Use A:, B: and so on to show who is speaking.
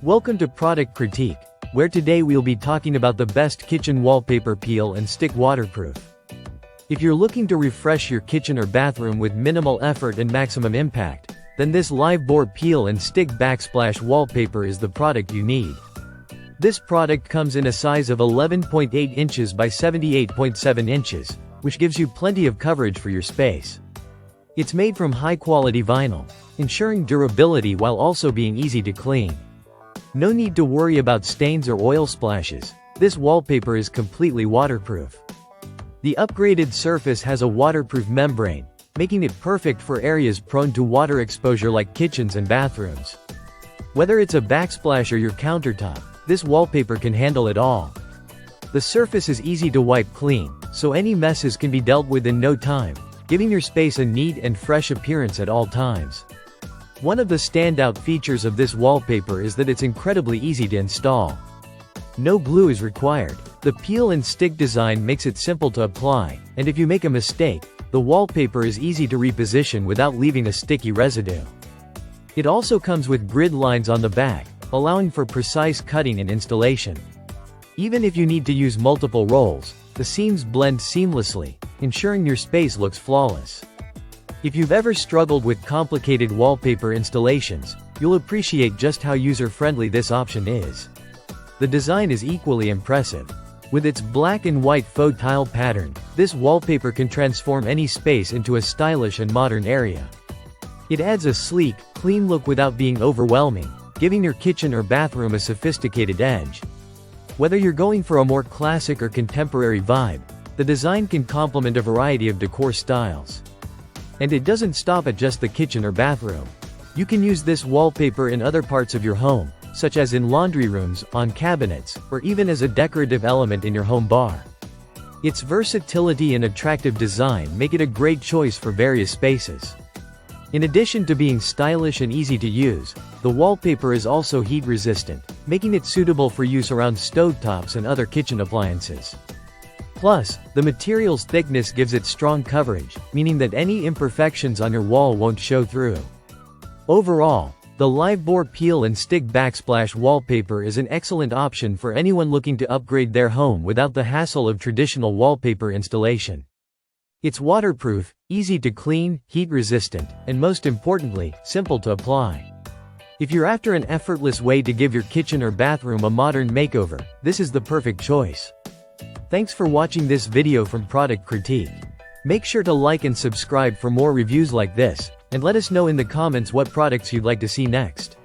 A: Welcome to Product Critique, where today we'll be talking about the best kitchen wallpaper peel and stick waterproof. If you're looking to refresh your kitchen or bathroom with minimal effort and maximum impact, then this Livebor peel and stick backsplash wallpaper is the product you need. This product comes in a size of 11.8 inches by 78.7 inches, which gives you plenty of coverage for your space. It's made from high-quality vinyl, ensuring durability while also being easy to clean. No need to worry about stains or oil splashes. This wallpaper is completely waterproof. The upgraded surface has a waterproof membrane, making it perfect for areas prone to water exposure like kitchens and bathrooms. Whether it's a backsplash or your countertop, this wallpaper can handle it all. The surface is easy to wipe clean, so any messes can be dealt with in no time, giving your space a neat and fresh appearance at all times. One of the standout features of this wallpaper is that it's incredibly easy to install. No glue is required. The peel and stick design makes it simple to apply, and if you make a mistake, the wallpaper is easy to reposition without leaving a sticky residue. It also comes with grid lines on the back, allowing for precise cutting and installation. Even if you need to use multiple rolls, the seams blend seamlessly, ensuring your space looks flawless. If you've ever struggled with complicated wallpaper installations, you'll appreciate just how user-friendly this option is. The design is equally impressive. With its black and white faux tile pattern, this wallpaper can transform any space into a stylish and modern area. It adds a sleek, clean look without being overwhelming, giving your kitchen or bathroom a sophisticated edge. Whether you're going for a more classic or contemporary vibe, the design can complement a variety of decor styles. And it doesn't stop at just the kitchen or bathroom. You can use this wallpaper in other parts of your home, such as in laundry rooms, on cabinets, or even as a decorative element in your home bar. Its versatility and attractive design make it a great choice for various spaces. In addition to being stylish and easy to use, the wallpaper is also heat-resistant, making it suitable for use around stovetops and other kitchen appliances. Plus, the material's thickness gives it strong coverage, meaning that any imperfections on your wall won't show through. Overall, the Livebor peel and stick backsplash wallpaper is an excellent option for anyone looking to upgrade their home without the hassle of traditional wallpaper installation. It's waterproof, easy to clean, heat-resistant, and most importantly, simple to apply. If you're after an effortless way to give your kitchen or bathroom a modern makeover, this is the perfect choice. Thanks for watching this video from Product Critique. Make sure to like and subscribe for more reviews like this, and let us know in the comments what products you'd like to see next.